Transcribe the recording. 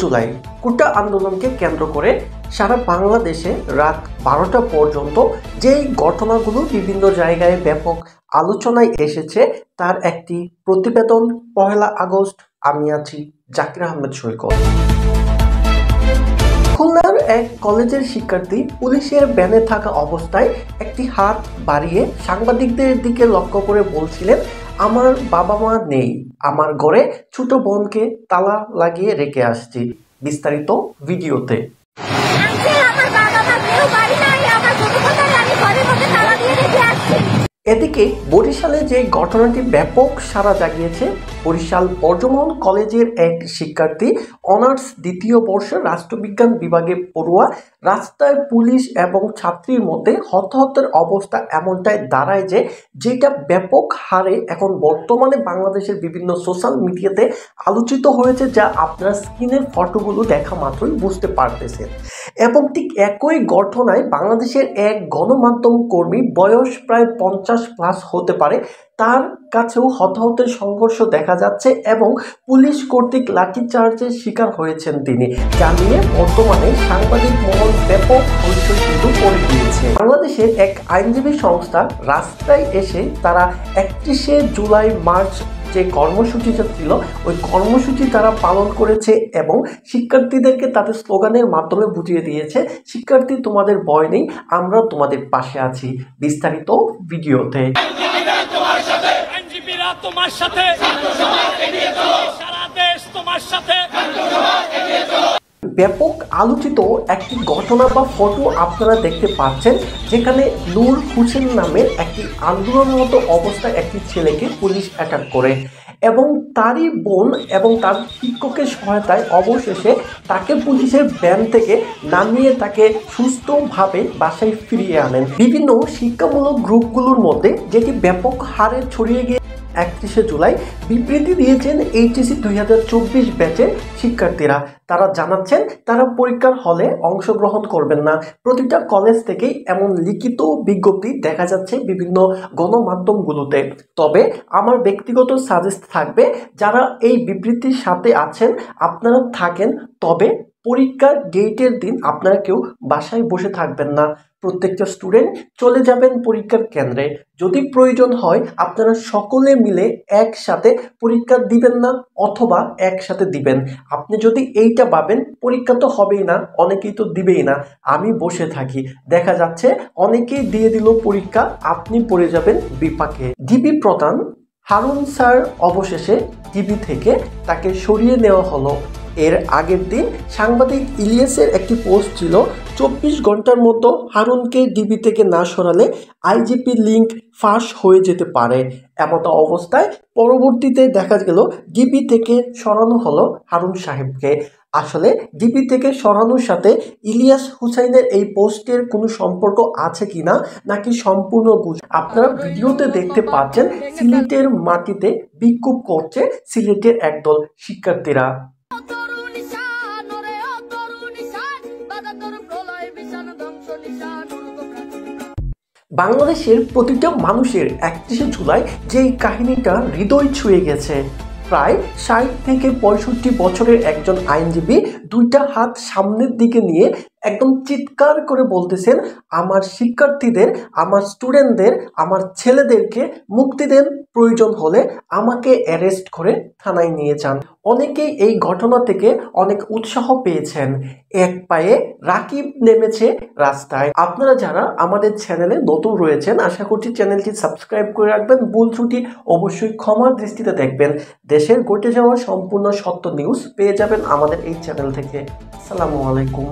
জুলাই কোটা আন্দোলনকে কেন্দ্র করে সারা বাংলাদেশে রাত 12টা পর্যন্ত যেই ঘটনাগুলো বিভিন্ন জায়গায় ব্যাপক আলোচনায় এসেছে তার একটি প্রতিবেদন। 1 আগস্ট আমি আছি জাকির আহমেদ সৈকত। খুলনার এক কলেজের শিক্ষার্থী পুলিশের ব্যানে থাকা অবস্থায় একটি হাত বাড়িয়ে সাংবাদিকদের দিকে লক্ষ্য করে বলছিলেন, আমার বাবা মা নেই, আমার ঘরে ছোট বোনকে তালা লাগিয়ে রেখে আসছি। বিস্তারিত ভিডিওতে। এদিকে বরিশালে যে ঘটনাটি ব্যাপক সাড়া জাগিয়েছে, বরিশাল বর্জমন কলেজের এক শিক্ষার্থী অনার্স 2য় বর্ষের রাষ্ট্রবিজ্ঞান বিভাগে পড়ুয়া রাস্তায় পুলিশ এবং ছাত্রীর মধ্যে হতাহতের অবস্থা এমনটাই দাঁড়ায় যে যেটা ব্যাপক হারে এখন বর্তমানে বাংলাদেশের বিভিন্ন সোশ্যাল মিডিয়াতে আলোচিত হয়েছে, যা আপনারা স্ক্রিনের ফটোগুলো দেখা মাত্রই বুঝতে পারতেছেন। এবং ঠিক একই ঘটনায় বাংলাদেশের এক গণমাধ্যম কর্মী, বয়স প্রায় 50+ হতে পারে, তার কাছেও হতাহতের সংঘর্ষ দেখা যাচ্ছে এবং পুলিশ কর্তৃক লাঠিচার্জের শিকার হয়েছেন তিনি, যা নিয়ে বর্তমানে সাংবাদিক মহল ব্যাপক হইচই কিন্তু করে দিয়েছে। বাংলাদেশের এক আইনজীবী সংস্থা রাস্তায় এসে তারা 31শে জুলাই মার্চ যে কর্মসূচিটা ছিল ওই কর্মসূচি তারা পালন করেছে এবং শিক্ষার্থীদেরকে তাদের স্লোগানের মাধ্যমে বুঝিয়ে দিয়েছে, শিক্ষার্থী তোমাদের ভয় নেই, আমরা তোমাদের পাশে আছি। বিস্তারিত ভিডিওতে। তোমার সাথে সারা দেশ তোমার সাথে। ব্যাপক আলোচিত একটি ঘটনা বা ফটো আপনারা দেখতে পাচ্ছেন, যেখানে নূর হোসেন নামের একটি আন্দোলনরত অবস্থায় একটি ছেলেকে পুলিশ অ্যাটাক করে এবং তারই বোন এবং তার শিক্ষকের সহায়তায় অবশেষে তাকে পুলিশের ভ্যান থেকে নামিয়ে তাকে সুস্থভাবে বাসায় ফিরিয়ে আনেন। বিভিন্ন শিক্ষামূলক গ্রুপগুলোর মধ্যে যেটি ব্যাপক হারে ছড়িয়ে গিয়ে 31শে জুলাই বিবৃতি দিয়েছেন এইচএসসি 2024 ব্যাচের শিক্ষার্থীরা। তারা জানাচ্ছেন তারা পরীক্ষার হলে অংশগ্রহণ করবেন না। প্রতিটা কলেজ থেকেই এমন লিখিত বিজ্ঞপ্তি দেখা যাচ্ছে বিভিন্ন গণমাধ্যমগুলোতে। তবে আমার ব্যক্তিগত সাজেস্ট থাকবে, যারা এই বিবৃতির সাথে আছেন আপনারা থাকেন, তবে পরীক্ষার ডেটের দিন আপনারা কেউ বাসায় বসে থাকবেন না। প্রত্যেকটা স্টুডেন্ট চলে যাবেন পরীক্ষার কেন্দ্রে। যদি প্রয়োজন হয় আপনারা সকলে মিলে একসাথে পরীক্ষা দিবেন না, অথবা একসাথে দিবেন। আপনি যদি এইটা ভাবেন পরীক্ষা তো হবেই না, অনেকেই তো দিবেই না, আমি বসে থাকি, দেখা যাচ্ছে অনেকেই দিয়ে দিল পরীক্ষা, আপনি পড়ে যাবেন বিপাকে। ডিবি প্রধান হারুন স্যার অবশেষে ডিবি থেকে তাকে সরিয়ে নেওয়া হলো। এর আগের দিন সাংবাদিক ইলিয়াসের একটি পোস্ট ছিল, 24 ঘন্টার মতো হারুনকে ডিবি থেকে না সরালে আইজিপি লিঙ্ক ফাঁস হয়ে যেতে পারে। এমতো অবস্থায় পরবর্তীতে দেখা গেল ডিবি থেকে সরানো হলো হারুন সাহেবকে। আসলে ডিবি থেকে সরানোর সাথে ইলিয়াস হুসাইনের এই পোস্টের কোনো সম্পর্ক আছে কিনা, নাকি সম্পূর্ণ গুজব? আপনারা ভিডিওতে দেখতে পাচ্ছেন সিলেটের মাটিতে বিক্ষোভ করছে সিলেটের একদল শিক্ষার্থীরা। বাংলাদেশের প্রতিটা মানুষের 31শে জুলাই যেই কাহিনীটা হৃদয় ছুঁয়ে গেছে। প্রায় 60 থেকে 65 বছরের একজন আইনজীবী দুইটা হাত সামনের দিকে নিয়ে একদম চিৎকার করে বলতেছেন, আমার শিক্ষার্থীদের, আমার স্টুডেন্টদের, আমার ছেলেদেরকে মুক্তি দেন, প্রয়োজন হলে আমাকে অ্যারেস্ট করে থানায় নিয়ে যান। অনেকেই এই ঘটনা থেকে অনেক উৎসাহ পেয়েছেন। এক পায়ে রাকিব নেমেছে রাস্তায়। আপনারা যারা আমাদের চ্যানেলে নতুন রয়েছেন, আশা করছি চ্যানেলটি সাবস্ক্রাইব করে রাখবেন। ভুল ত্রুটি অবশ্যই ক্ষমার দৃষ্টিতে দেখবেন। দেশের ঘটে যাওয়া সম্পূর্ণ সত্য নিউজ পেয়ে যাবেন আমাদের এই চ্যানেল থেকে। আসসালামু আলাইকুম।